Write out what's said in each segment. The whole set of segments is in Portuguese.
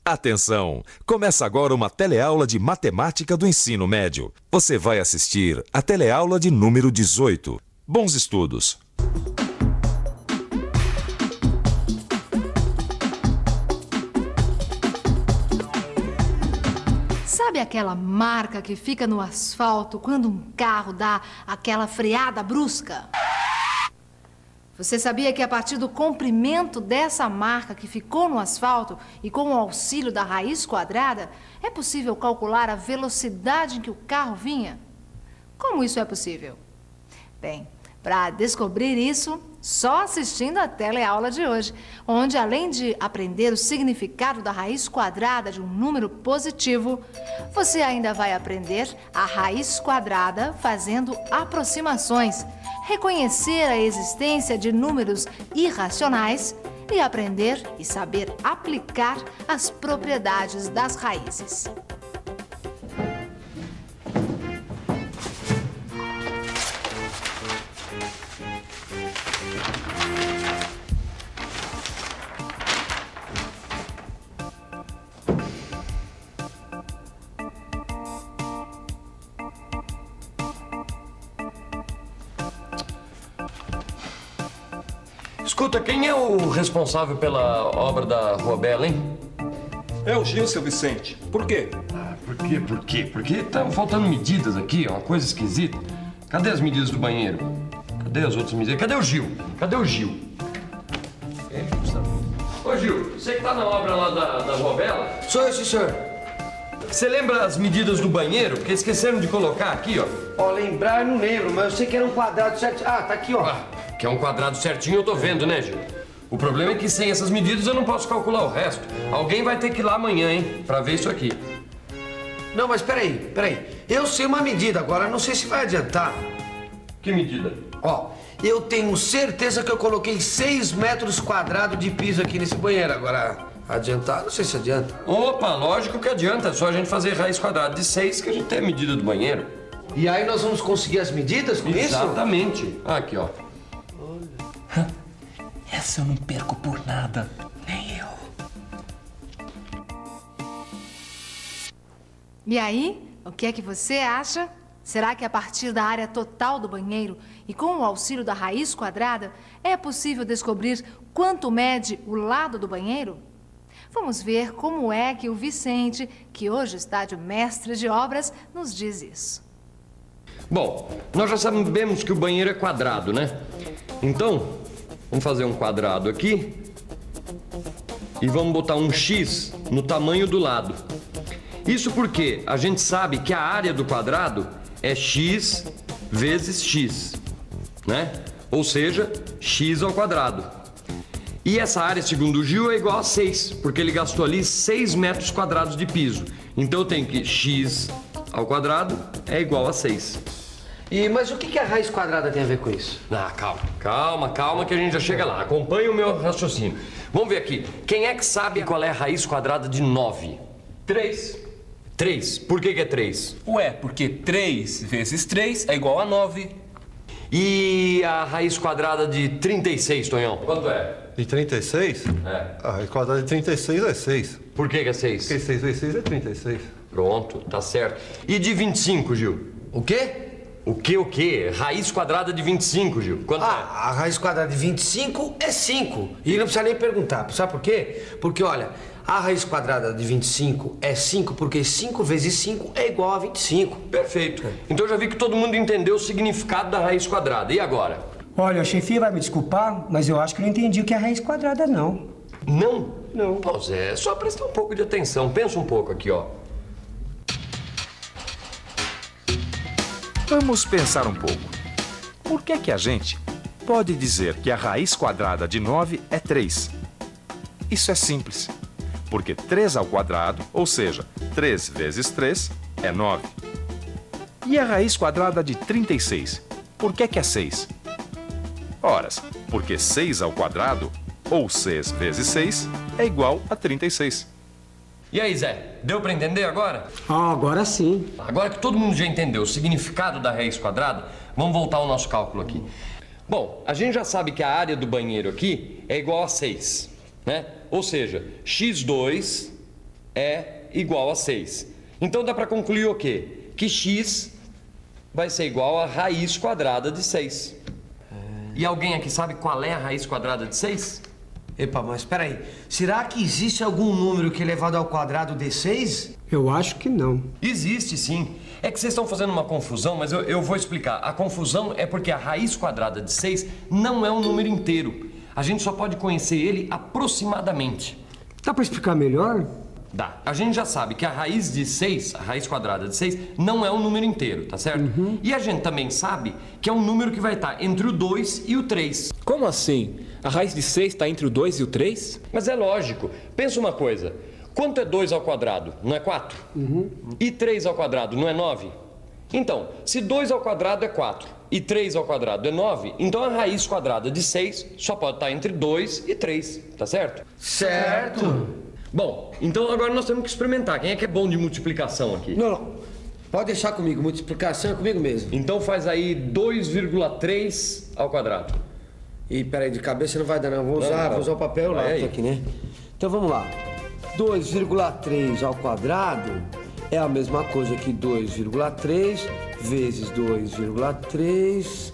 Atenção! Começa agora uma teleaula de matemática do ensino médio. Você vai assistir a teleaula de número 18. Bons estudos! Sabe aquela marca que fica no asfalto quando um carro dá aquela freada brusca? Você sabia que a partir do comprimento dessa marca que ficou no asfalto e com o auxílio da raiz quadrada, é possível calcular a velocidade em que o carro vinha? Como isso é possível? Bem, para descobrir isso, só assistindo a teleaula de hoje, onde além de aprender o significado da raiz quadrada de um número positivo, você ainda vai aprender a raiz quadrada fazendo aproximações, reconhecer a existência de números irracionais e aprender e saber aplicar as propriedades das raízes. Escuta, quem é o responsável pela obra da Rua Bela, hein? É o Gil, seu Vicente. Por quê? Por quê? Porque tá faltando medidas aqui, é uma coisa esquisita. Cadê as medidas do banheiro? Cadê as outras medidas? Cadê o Gil? Ô, Gil, você que tá na obra lá da Rua Bela? Sou eu, sim, senhor. Você lembra as medidas do banheiro? Porque esqueceram de colocar aqui, ó. Ó, lembrar eu não lembro, mas eu sei que era um quadrado certo. Ah, tá aqui, ó. Que é um quadrado certinho, eu tô vendo, né, Gil? O problema é que sem essas medidas eu não posso calcular o resto. Alguém vai ter que ir lá amanhã, hein, pra ver isso aqui. Não, mas peraí. Eu sei uma medida, agora não sei se vai adiantar. Que medida? Ó, eu tenho certeza que eu coloquei 6 metros quadrados de piso aqui nesse banheiro. Agora, adiantar, não sei se adianta. Opa, lógico que adianta. É só a gente fazer raiz quadrada de 6 que a gente tem a medida do banheiro. E aí nós vamos conseguir as medidas com isso? Exatamente. Aqui, ó. Essa eu não perco por nada, nem eu. E aí, o que é que você acha? Será que a partir da área total do banheiro e com o auxílio da raiz quadrada é possível descobrir quanto mede o lado do banheiro? Vamos ver como é que o Vicente, que hoje está de mestre de obras, nos diz isso. Bom, nós já sabemos que o banheiro é quadrado, né? Então, vamos fazer um quadrado aqui e vamos botar um X no tamanho do lado. Isso porque a gente sabe que a área do quadrado é X vezes X, né? Ou seja, X ao quadrado. E essa área, segundo o Gil, é igual a 6, porque ele gastou ali 6 metros quadrados de piso. Então eu tenho que X ao quadrado é igual a 6. Mas o que a raiz quadrada tem a ver com isso? Ah, calma que a gente já chega lá. Acompanhe o meu raciocínio. Vamos ver aqui. Quem é que sabe qual é a raiz quadrada de 9? 3. 3. Por que é 3? Ué, porque 3 vezes 3 é igual a 9. E a raiz quadrada de 36, Tonhão? Quanto é? De 36? É. A raiz quadrada de 36 é 6. Por que é 6? Porque 6 vezes 6 é 36. Pronto, tá certo. E de 25, Gil? O quê? O quê? Raiz quadrada de 25, Gil. Quanto é? A raiz quadrada de 25 é 5. E não precisa nem perguntar. Sabe por quê? Porque, olha, a raiz quadrada de 25 é 5 porque 5 vezes 5 é igual a 25. Perfeito. Então eu já vi que todo mundo entendeu o significado da raiz quadrada. E agora? Olha, a chefia vai me desculpar, mas eu acho que não entendi o que é raiz quadrada, não. Não? Não. Pô, Zé, é só prestar um pouco de atenção. Pensa um pouco aqui, ó. Vamos pensar um pouco. Por que que a gente pode dizer que a raiz quadrada de 9 é 3? Isso é simples, porque 3 ao quadrado, ou seja, 3 vezes 3, é 9. E a raiz quadrada de 36, por que que é 6? Ora, porque 6 ao quadrado, ou 6 vezes 6, é igual a 36. E aí, Zé, deu pra entender agora? Ah, agora sim. Agora que todo mundo já entendeu o significado da raiz quadrada, vamos voltar ao nosso cálculo aqui. Bom, a gente já sabe que a área do banheiro aqui é igual a 6, né? Ou seja, x2 é igual a 6. Então dá para concluir o quê? Que x vai ser igual a raiz quadrada de 6. E alguém aqui sabe qual é a raiz quadrada de 6? Epa, mas espera aí. Será que existe algum número que elevado ao quadrado dê 6? Eu acho que não. Existe sim. É que vocês estão fazendo uma confusão, mas eu vou explicar. A confusão é porque a raiz quadrada de 6 não é um número inteiro. A gente só pode conhecer ele aproximadamente. Dá pra explicar melhor? Dá. A gente já sabe que a raiz de 6, a raiz quadrada de 6, não é um número inteiro, tá certo? E a gente também sabe que é um número que vai estar entre o 2 e o 3. Como assim? A raiz de 6 está entre o 2 e o 3? Mas é lógico. Pensa uma coisa. Quanto é 2 ao quadrado? Não é 4? E 3 ao quadrado não é 9? Então, se 2 ao quadrado é 4 e 3 ao quadrado é 9, então a raiz quadrada de 6 só pode estar entre 2 e 3, tá certo? Certo. Bom, então agora nós temos que experimentar. Quem é que é bom de multiplicação aqui? Não. Pode deixar comigo. Multiplicação é comigo mesmo. Então faz aí 2,3 ao quadrado. E peraí, de cabeça não vai dar não. Vou usar o papel lá aqui, né? Então vamos lá. 2,3 ao quadrado é a mesma coisa que 2,3 vezes 2,3,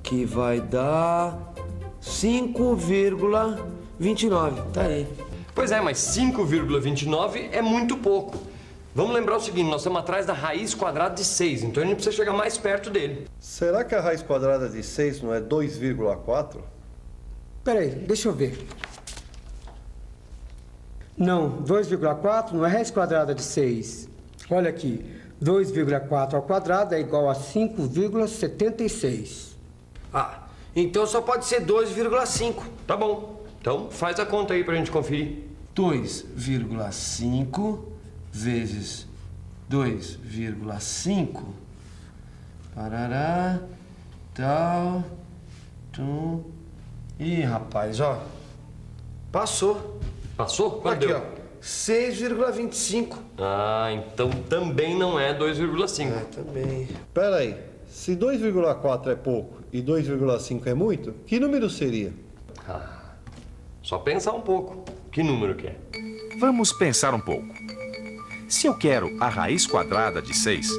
que vai dar 5,29. Tá aí. Pois é, mas 5,29 é muito pouco. Vamos lembrar o seguinte, nós estamos atrás da raiz quadrada de 6, então a gente precisa chegar mais perto dele. Será que a raiz quadrada de 6 não é 2,4? Peraí, deixa eu ver. Não, 2,4 não é raiz quadrada de 6. Olha aqui, 2,4 ao quadrado é igual a 5,76. Ah, então só pode ser 2,5. Tá bom, então faz a conta aí pra gente conferir. 2,5 vezes 2,5. Parará, tal, tum. Ih, rapaz, ó. Passou. Passou? Quanto Aqui, deu? ó. 6,25. Ah, então também não é 2,5. Também. Pera aí, se 2,4 é pouco e 2,5 é muito, que número seria? Só pensar um pouco. Que número que é? Vamos pensar um pouco. Se eu quero a raiz quadrada de 6,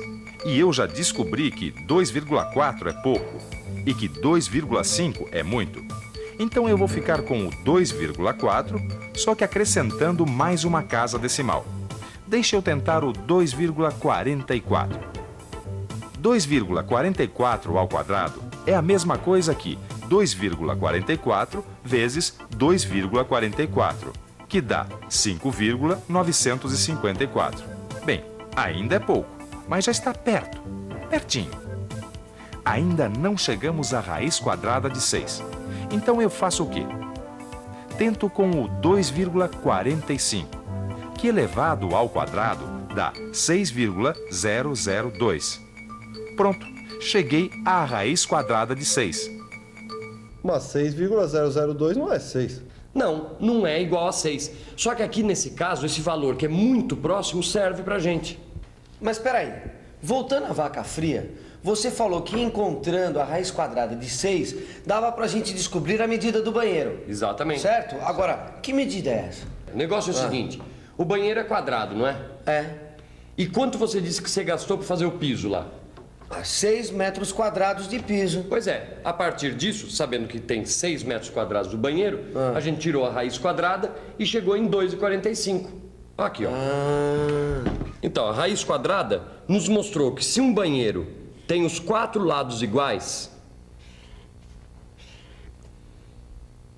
e eu já descobri que 2,4 é pouco e que 2,5 é muito, então eu vou ficar com o 2,4, só que acrescentando mais uma casa decimal. Deixa eu tentar o 2,44. 2,44 ao quadrado é a mesma coisa que 2,44 vezes 2,44, que dá 5,954. Bem, ainda é pouco, mas já está perto, pertinho. Ainda não chegamos à raiz quadrada de 6. Então eu faço o quê? Tento com o 2,45, que elevado ao quadrado dá 6,002. Pronto, cheguei à raiz quadrada de 6. Mas 6,002 não é 6. Não, não é igual a 6. Só que aqui nesse caso, esse valor que é muito próximo serve pra gente. Mas peraí, voltando à vaca fria, você falou que encontrando a raiz quadrada de 6, dava pra gente descobrir a medida do banheiro. Exatamente. Certo? Agora, que medida é essa? O negócio é o seguinte, o banheiro é quadrado, não é? É. E quanto você disse que você gastou pra fazer o piso lá? 6 metros quadrados de piso. Pois é, a partir disso, sabendo que tem 6 metros quadrados do banheiro, a gente tirou a raiz quadrada e chegou em 2,45. Aqui, ó. Então, a raiz quadrada nos mostrou que se um banheiro tem os 4 lados iguais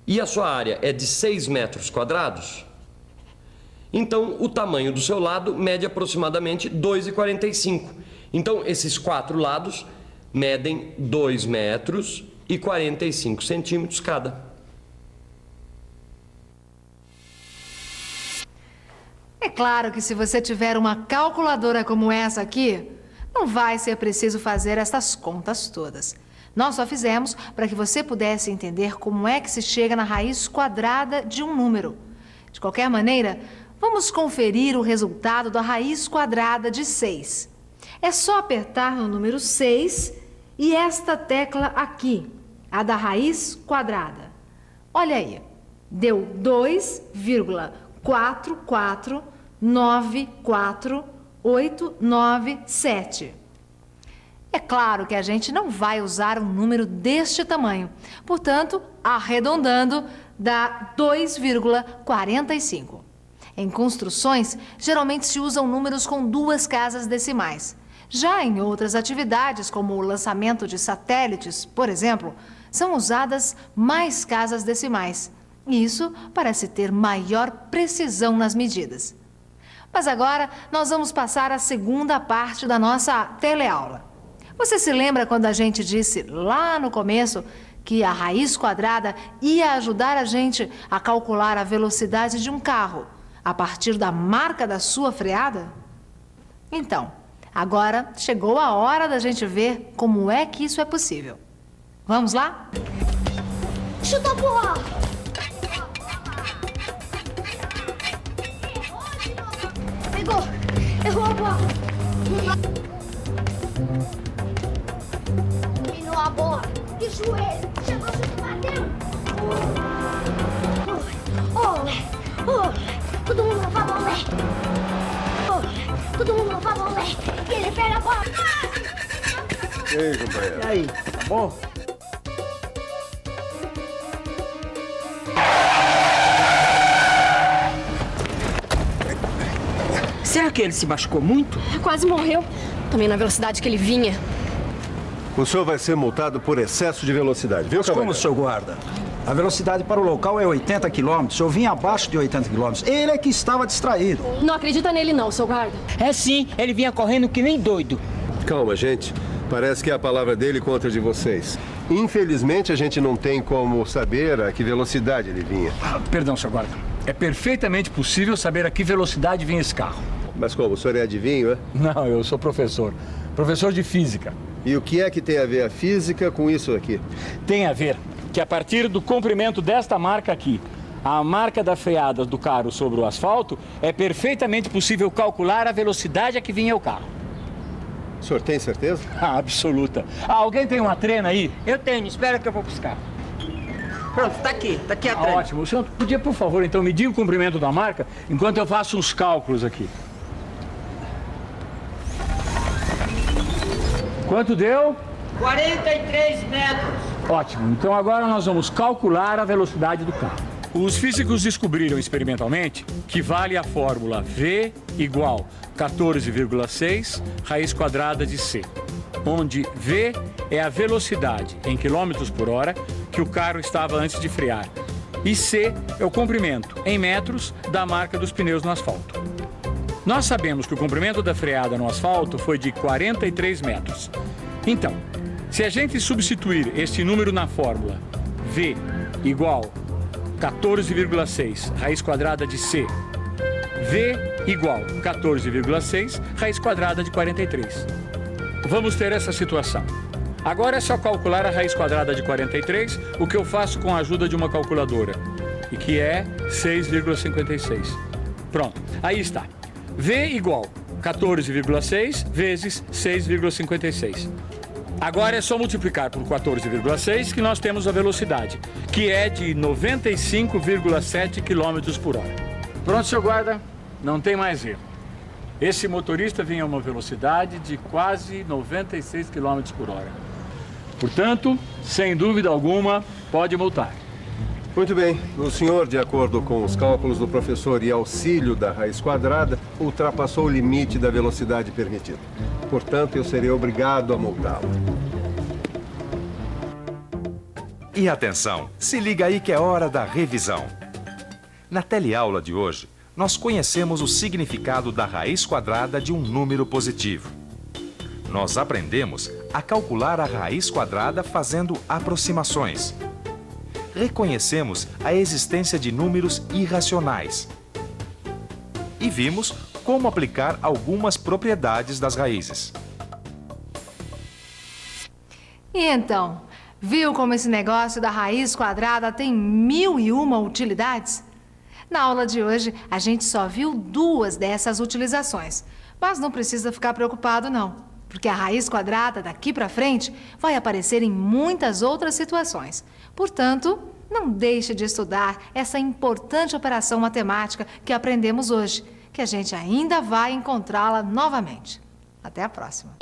e a sua área é de 6 metros quadrados, então o tamanho do seu lado mede aproximadamente 2,45. Então, esses 4 lados medem 2 metros e 45 centímetros cada. É claro que se você tiver uma calculadora como essa aqui, não vai ser preciso fazer essas contas todas. Nós só fizemos para que você pudesse entender como é que se chega na raiz quadrada de um número. De qualquer maneira, vamos conferir o resultado da raiz quadrada de 6. É só apertar no número 6 e esta tecla aqui, a da raiz quadrada. Olha aí, deu 2,44 94897. É claro que a gente não vai usar um número deste tamanho. Portanto, arredondando, dá 2,45. Em construções, geralmente se usam números com 2 casas decimais. Já em outras atividades, como o lançamento de satélites, por exemplo, são usadas mais casas decimais. Isso parece ter maior precisão nas medidas. Mas agora nós vamos passar à segunda parte da nossa teleaula. Você se lembra quando a gente disse lá no começo que a raiz quadrada ia ajudar a gente a calcular a velocidade de um carro a partir da marca da sua freada? Então, agora chegou a hora da gente ver como é que isso é possível. Vamos lá? Chuta a bola! Pegou! Errou a bola! Dominou a bola! De joelho! Chegou, chutou, bateu! Olé! Olé! Todo mundo lava olé! Olé! Todo mundo lava olé! E ele pega a bola! E aí, companheiro? E aí, tá bom? Será que ele se machucou muito? Quase morreu. Também na velocidade que ele vinha. O senhor vai ser multado por excesso de velocidade, viu, Mas como, seu guarda? A velocidade para o local é 80 km. Eu vim abaixo de 80 km. Ele é que estava distraído. Não acredita nele não, seu guarda. É sim, ele vinha correndo que nem doido. Calma, gente. Parece que é a palavra dele contra a de vocês. Infelizmente, a gente não tem como saber a que velocidade ele vinha. Perdão, seu guarda. É perfeitamente possível saber a que velocidade vinha esse carro. Mas como, o senhor é adivinho, é? Não, eu sou professor. Professor de física. E o que é que tem a ver a física com isso aqui? Tem a ver que a partir do comprimento desta marca aqui, a marca da freada do carro sobre o asfalto, é perfeitamente possível calcular a velocidade a que vinha o carro. O senhor tem certeza? Absoluta. Alguém tem uma trena aí? Eu tenho, espera que eu vou buscar. Pronto, tá aqui a trena. Ótimo. O senhor podia, por favor, então, medir o comprimento da marca enquanto eu faço uns cálculos aqui. Quanto deu? 43 metros. Ótimo. Então agora nós vamos calcular a velocidade do carro. Os físicos descobriram experimentalmente que vale a fórmula V igual 14,6 raiz quadrada de C, onde V é a velocidade em quilômetros por hora que o carro estava antes de frear e C é o comprimento em metros da marca dos pneus no asfalto. Nós sabemos que o comprimento da freada no asfalto foi de 43 metros. Então, se a gente substituir este número na fórmula V igual 14,6 raiz quadrada de C, V igual 14,6 raiz quadrada de 43. Vamos ter essa situação. Agora é só calcular a raiz quadrada de 43, o que eu faço com a ajuda de uma calculadora, e que é 6,56. Pronto, aí está. V igual 14,6 vezes 6,56. Agora é só multiplicar por 14,6 que nós temos a velocidade, que é de 95,7 km por hora. Pronto, seu guarda, não tem mais erro. Esse motorista vinha a uma velocidade de quase 96 km por hora. Portanto, sem dúvida alguma, pode multar. Muito bem. O senhor, de acordo com os cálculos do professor e auxílio da raiz quadrada, ultrapassou o limite da velocidade permitida. Portanto, eu serei obrigado a multá-lo. E atenção, se liga aí que é hora da revisão. Na teleaula de hoje, nós conhecemos o significado da raiz quadrada de um número positivo. Nós aprendemos a calcular a raiz quadrada fazendo aproximações. Reconhecemos a existência de números irracionais. E vimos como aplicar algumas propriedades das raízes. E então, viu como esse negócio da raiz quadrada tem 1001 utilidades? Na aula de hoje, a gente só viu 2 dessas utilizações. Mas não precisa ficar preocupado, não. Porque a raiz quadrada, daqui para frente, vai aparecer em muitas outras situações. Portanto, não deixe de estudar essa importante operação matemática que aprendemos hoje, que a gente ainda vai encontrá-la novamente. Até a próxima.